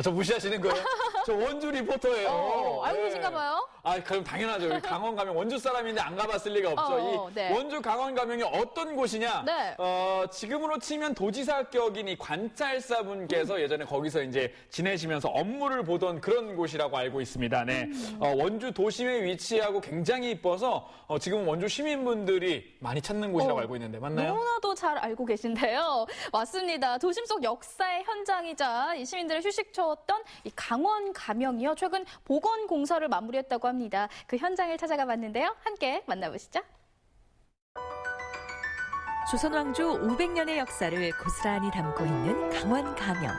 저 무시하시는 거예요? 저 원주 리포터예요. 알고 네. 계신가 봐요? 그럼 당연하죠. 여기 강원 가명 원주 사람인데 안 가봤을 리가 없죠. 네. 원주 강원 가명이 어떤 곳이냐? 네. 지금으로 치면 도지사격인 이 관찰사분께서 예전에 거기서 이제 지내시면서 업무를 보던 그런 곳이라고 알고 있습니다. 네. 원주 도심에 위치하고 굉장히 이뻐서 지금 원주 시민분들이 많이 찾는 곳이라고 알고 있는데 맞나요? 너무나도 잘 알고 계신데요. 맞습니다. 도심 속 역사의 현장이자 이 시민들의 휴식처였던 이 강원 가명이요. 최근 복원 공사를 마무리했다고 합니다. 그 현장을 찾아가 봤는데요. 함께 만나보시죠. 조선 왕조 500년의 역사를 고스란히 담고 있는 강원 가명.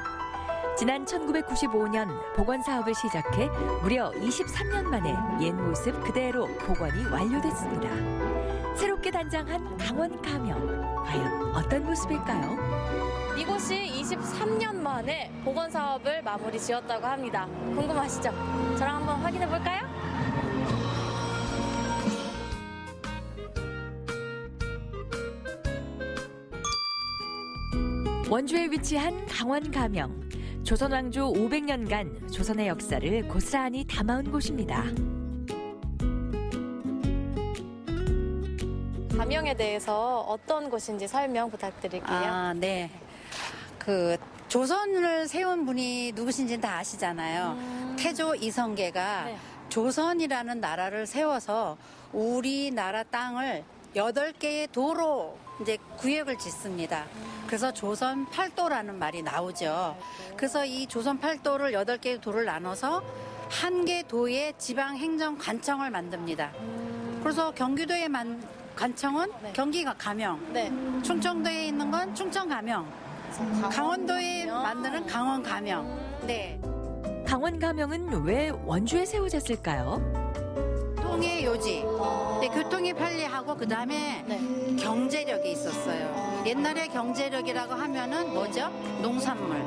지난 1995년 복원 사업을 시작해 무려 23년 만에 옛 모습 그대로 복원이 완료됐습니다. 새롭게 단장한 강원 가명, 과연 어떤 모습일까요? 이곳이 23년 만에 복원 사업을 마무리 지었다고 합니다. 궁금하시죠? 저랑 한번 확인해 볼까요? 원주에 위치한 강원 가명. 조선 왕조 500년간 조선의 역사를 고스란히 담아온 곳입니다. 가명에 대해서 어떤 곳인지 설명 부탁드릴게요. 네. 조선을 세운 분이 누구신지는 다 아시잖아요. 태조 이성계가 조선이라는 나라를 세워서 우리나라 땅을 8개의 도로 이제 구역을 짓습니다. 그래서 조선 팔도라는 말이 나오죠. 그래서 이 조선 팔도를 8개의 도를 나눠서 한 개 도의 지방 행정 관청을 만듭니다. 그래서 경기도의 관청은 경기가 가명, 충청도에 있는 건 충청 가명, 강원도에 만드는 강원 가명. 네. 강원 가명은 왜 원주에 세워졌을까요? 교통의 요지. 네, 교통이 편리하고 그다음에 경제력이 있었어요. 옛날에 경제력이라고 하면은 뭐죠? 농산물.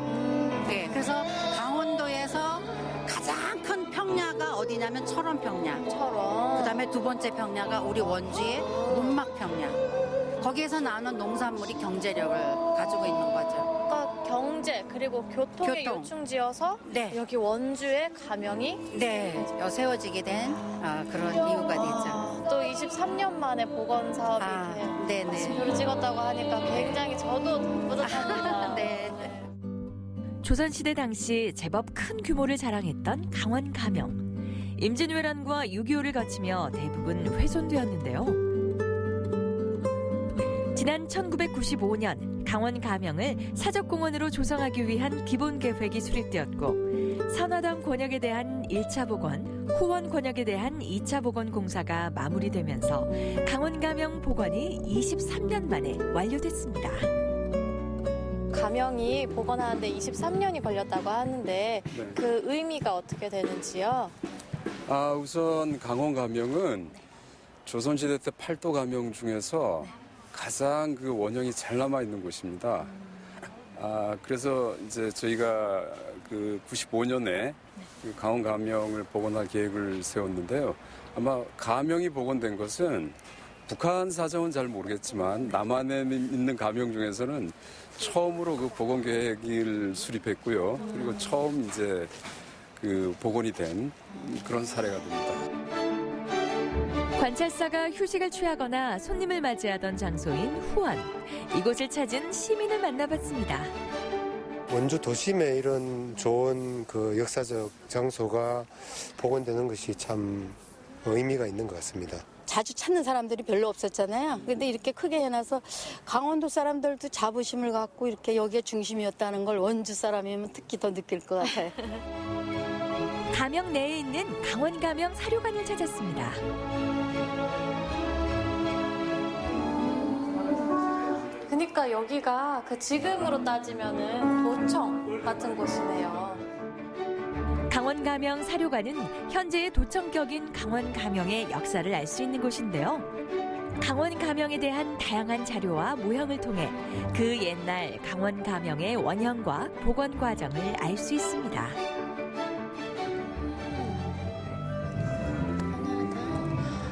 네, 그래서 강원도에서 가장 큰 평야가 어디냐면 철원평야. 그다음에 두 번째 평야가 우리 원주의 문막평야. 거기에서 나오는 농산물이 경제력을 가지고 있는 거죠. 그러니까 경제 그리고 교통의 요충지어서 여기 원주의 가명이 세워지게 된 그런 이유가 되죠. 또 23년 만에 복원 사업이 표를 찍었다고 하니까 굉장히 저도 뿌듯합니다. 조선시대 당시 제법 큰 규모를 자랑했던 강원 가명. 임진왜란과 6.25를 거치며 대부분 훼손되었는데요. 지난 1995년 강원 가명을 사적공원으로 조성하기 위한 기본계획이 수립되었고 선화당 권역에 대한 1차 복원, 후원 권역에 대한 2차 복원 공사가 마무리되면서 강원 가명 복원이 23년 만에 완료됐습니다. 가명이 복원하는데 23년이 걸렸다고 하는데 그 의미가 어떻게 되는지요? 우선 강원 가명은 조선시대 때 팔도 가명 중에서 가장 그 원형이 잘 남아 있는 곳입니다. 그래서 이제 저희가 그 95년에 그 강원 가명을 복원할 계획을 세웠는데요. 아마 가명이 복원된 것은 북한 사정은 잘 모르겠지만 남한에 있는 가명 중에서는 처음으로 그 복원 계획을 수립했고요. 그리고 처음 이제 그 복원이 된 그런 사례가 됩니다. 관찰사가 휴식을 취하거나 손님을 맞이하던 장소인 후원. 이곳을 찾은 시민을 만나봤습니다. 원주 도심에 이런 좋은 그 역사적 장소가 복원되는 것이 참 의미가 있는 것 같습니다. 자주 찾는 사람들이 별로 없었잖아요. 근데 이렇게 크게 해놔서 강원도 사람들도 자부심을 갖고 이렇게 여기에 중심이었다는 걸 원주 사람이면 특히 더 느낄 것 같아요. 가명 내에 있는 강원 가명 사료관을 찾았습니다. 그러니까 여기가 그 지금으로 따지면은 도청 같은 곳이네요. 강원 가명 사료관은 현재의 도청격인 강원 가명의 역사를 알 수 있는 곳인데요. 강원 가명에 대한 다양한 자료와 모형을 통해 그 옛날 강원 가명의 원형과 복원 과정을 알 수 있습니다.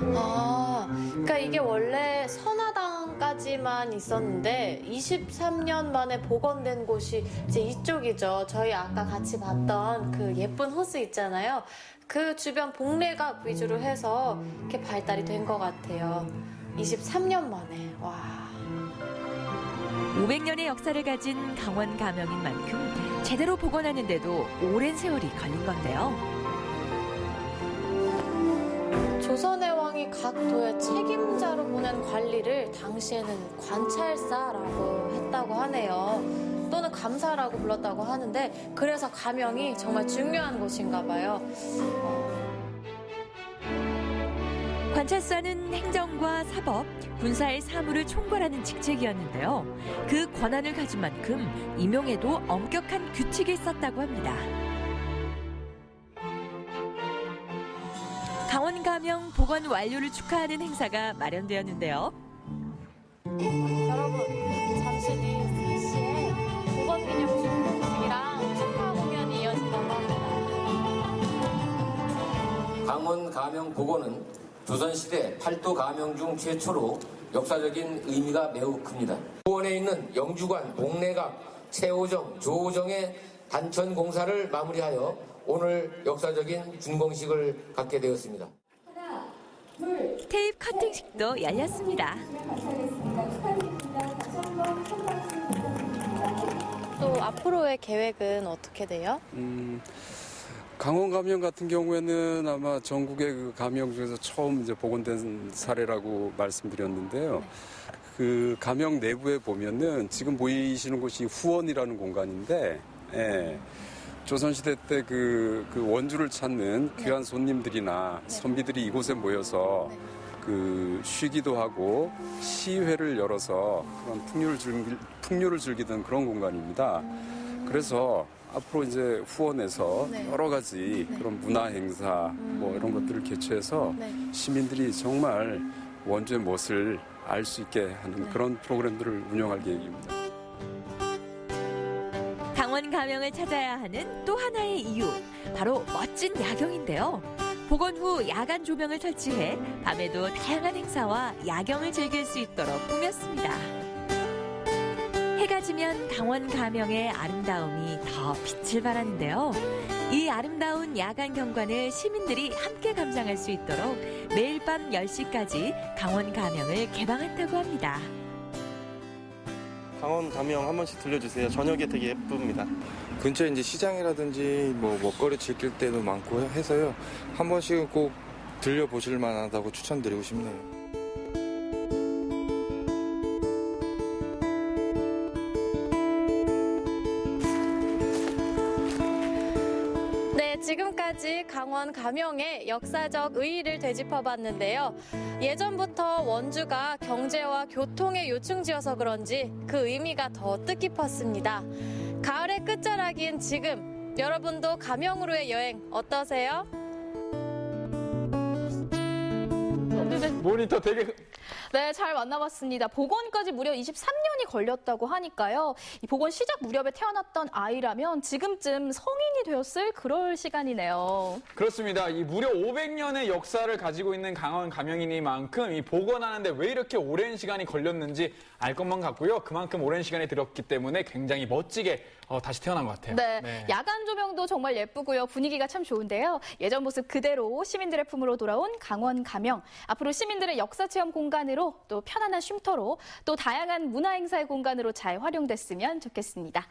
그러니까 이게 원래 선화당까지만 있었는데 23년 만에 복원된 곳이 이제 이쪽이죠. 저희 아까 같이 봤던 그 예쁜 호수 있잖아요. 그 주변 복례각 위주로 해서 이렇게 발달이 된 것 같아요. 23년 만에. 와. 500년의 역사를 가진 강원 가명인 만큼 제대로 복원하는데도 오랜 세월이 걸린 건데요. 조선의 왕이 각 도의 책임자로 보낸 관리를 당시에는 관찰사라고 했다고 하네요. 또는 감사라고 불렀다고 하는데 그래서 가명이 정말 중요한 곳인가 봐요. 관찰사는 행정과 사법, 군사의 사무를 총괄하는 직책이었는데요. 그 권한을 가진 만큼 임용에도 엄격한 규칙이 있었다고 합니다. 강원 가명 복원 완료를 축하하는 행사가 마련되었는데요. 여러분, 잠시 뒤 3시에 복원 기념식이랑 축하 공연이 이어진다고 합니다. 강원 가명 복원은 조선시대 팔도 가명 중 최초로 역사적인 의미가 매우 큽니다. 후원에 있는 영주관, 복례각, 최호정, 조호정의 단천 공사를 마무리하여 오늘 역사적인 준공식을 갖게 되었습니다. 테이프 커팅식도 열렸습니다. 또 앞으로의 계획은 어떻게 돼요? 강원 가명 같은 경우에는 아마 전국의 그 가명 중에서 처음 이제 복원된 사례라고 말씀드렸는데요. 그 가명 내부에 보면은 지금 보이시는 곳이 후원이라는 공간인데, 조선시대 때 그 원주를 찾는 귀한 손님들이나 선비들이 이곳에 모여서 그 쉬기도 하고 시회를 열어서 그런 풍류를 즐기던 그런 공간입니다. 그래서 앞으로 이제 후원에서 여러 가지 그런 문화 행사 뭐 이런 것들을 개최해서 시민들이 정말 원주의 멋을 알 수 있게 하는 그런 프로그램들을 운영할 계획입니다. 강원 가명을 찾아야 하는 또 하나의 이유, 바로 멋진 야경인데요. 복원 후 야간 조명을 설치해 밤에도 다양한 행사와 야경을 즐길 수 있도록 꾸몄습니다. 해가 지면 강원 가명의 아름다움이 더 빛을 발하는데요. 이 아름다운 야간 경관을 시민들이 함께 감상할 수 있도록 매일 밤 10시까지 강원 가명을 개방한다고 합니다. 강원 가명 한 번씩 들려주세요. 저녁에 되게 예쁩니다. 근처에 이제 시장이라든지 뭐 먹거리 즐길 때도 많고 해서요. 한 번씩은 꼭 들려보실 만하다고 추천드리고 싶네요. 지금까지 강원 가명의 역사적 의의를 되짚어봤는데요. 예전부터 원주가 경제와 교통의 요충지여서 그런지 그 의미가 더 뜻깊었습니다. 가을의 끝자락인 지금, 여러분도 가명으로의 여행 어떠세요? 모니터 되게 네, 잘 만나봤습니다. 복원까지 무려 23년이 걸렸다고 하니까요. 이 복원 시작 무렵에 태어났던 아이라면 지금쯤 성인이 되었을 그럴 시간이네요. 그렇습니다. 이 무려 500년의 역사를 가지고 있는 강원 가명이니만큼 이 복원하는데 왜 이렇게 오랜 시간이 걸렸는지 알 것만 같고요. 그만큼 오랜 시간이 들었기 때문에 굉장히 멋지게 다시 태어난 것 같아요. 네, 야간 조명도 정말 예쁘고요. 분위기가 참 좋은데요. 예전 모습 그대로 시민들의 품으로 돌아온 강원 가명. 앞으로 시민들의 역사 체험 공간으로, 또 편안한 쉼터로, 또 다양한 문화 행사의 공간으로 잘 활용됐으면 좋겠습니다.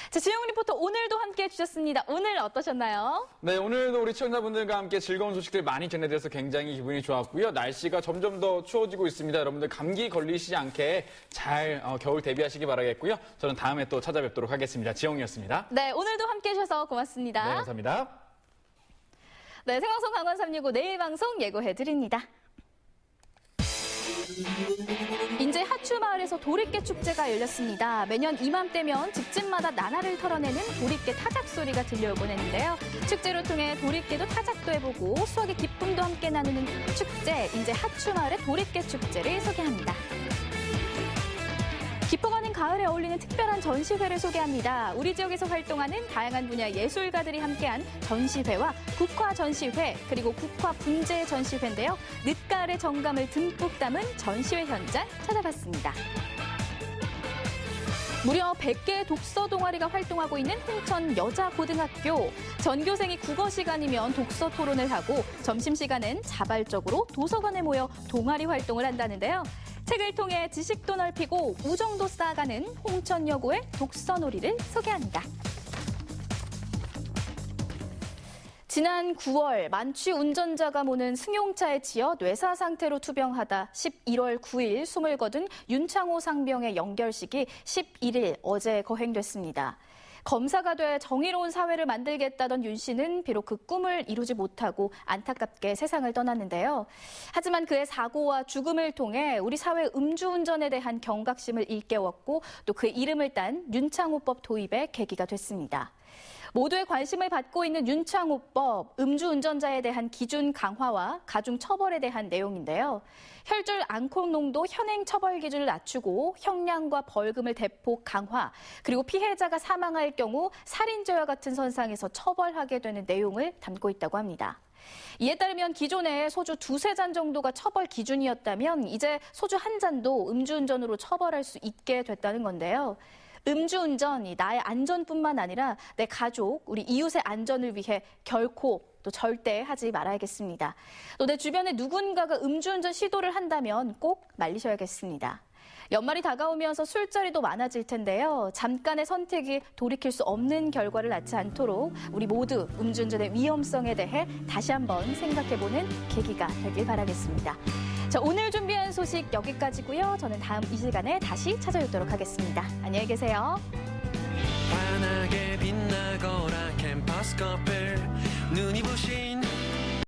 자, 지영 리포터 오늘도 함께해 주셨습니다. 오늘 어떠셨나요? 네, 오늘도 우리 시청자분들과 함께 즐거운 소식들 많이 전해드려서 굉장히 기분이 좋았고요. 날씨가 점점 더 추워지고 있습니다. 여러분들 감기 걸리시지 않게 잘 겨울 대비하시기 바라겠고요. 저는 다음에 또 찾아뵙도록 하겠습니다. 지영이었습니다. 네, 오늘도 함께해 주셔서 고맙습니다. 네, 감사합니다. 네, 생방송 강원 365 내일 방송 예고해드립니다. 인제 하추마을에서 도리깨 축제가 열렸습니다. 매년 이맘때면 집집마다 나날을 털어내는 도리깨 타작 소리가 들려오곤 했는데요. 축제를 통해 도리깨도 타작도 해보고 수확의 기쁨도 함께 나누는 축제, 인제 하추마을의 도리깨 축제를 소개합니다. 깊어가는 가을에 어울리는 특별한 전시회를 소개합니다. 우리 지역에서 활동하는 다양한 분야 예술가들이 함께한 전시회와 국화 전시회, 그리고 국화 분재 전시회인데요. 늦가을의 정감을 듬뿍 담은 전시회 현장 찾아봤습니다. 무려 100개의 독서 동아리가 활동하고 있는 홍천 여자고등학교. 전교생이 국어 시간이면 독서 토론을 하고 점심시간엔 자발적으로 도서관에 모여 동아리 활동을 한다는데요. 책을 통해 지식도 넓히고 우정도 쌓아가는 홍천여고의 독서놀이를 소개합니다. 지난 9월 만취 운전자가 모는 승용차에 치여 뇌사 상태로 투병하다 11월 9일 숨을 거둔 윤창호 상병의 영결식이 11일 어제 거행됐습니다. 검사가 돼 정의로운 사회를 만들겠다던 윤 씨는 비록 그 꿈을 이루지 못하고 안타깝게 세상을 떠났는데요. 하지만 그의 사고와 죽음을 통해 우리 사회 음주운전에 대한 경각심을 일깨웠고 또 그의 이름을 딴 윤창호법 도입의 계기가 됐습니다. 모두의 관심을 받고 있는 윤창호법, 음주운전자에 대한 기준 강화와 가중 처벌에 대한 내용인데요. 혈중 알코올 농도 현행 처벌 기준을 낮추고 형량과 벌금을 대폭 강화, 그리고 피해자가 사망할 경우 살인죄와 같은 선상에서 처벌하게 되는 내용을 담고 있다고 합니다. 이에 따르면 기존에 소주 2-3잔 정도가 처벌 기준이었다면 이제 소주 1잔도 음주운전으로 처벌할 수 있게 됐다는 건데요. 음주운전이 나의 안전뿐만 아니라 내 가족, 우리 이웃의 안전을 위해 결코 또 절대 하지 말아야겠습니다. 또 내 주변에 누군가가 음주운전 시도를 한다면 꼭 말리셔야겠습니다. 연말이 다가오면서 술자리도 많아질 텐데요. 잠깐의 선택이 돌이킬 수 없는 결과를 낳지 않도록 우리 모두 음주운전의 위험성에 대해 다시 한번 생각해보는 계기가 되길 바라겠습니다. 자, 오늘 준비한 소식 여기까지고요. 저는 다음 이 시간에 다시 찾아뵙도록 하겠습니다. 안녕히 계세요. 환하게 빛나거라 캠퍼스 커플 눈이 부신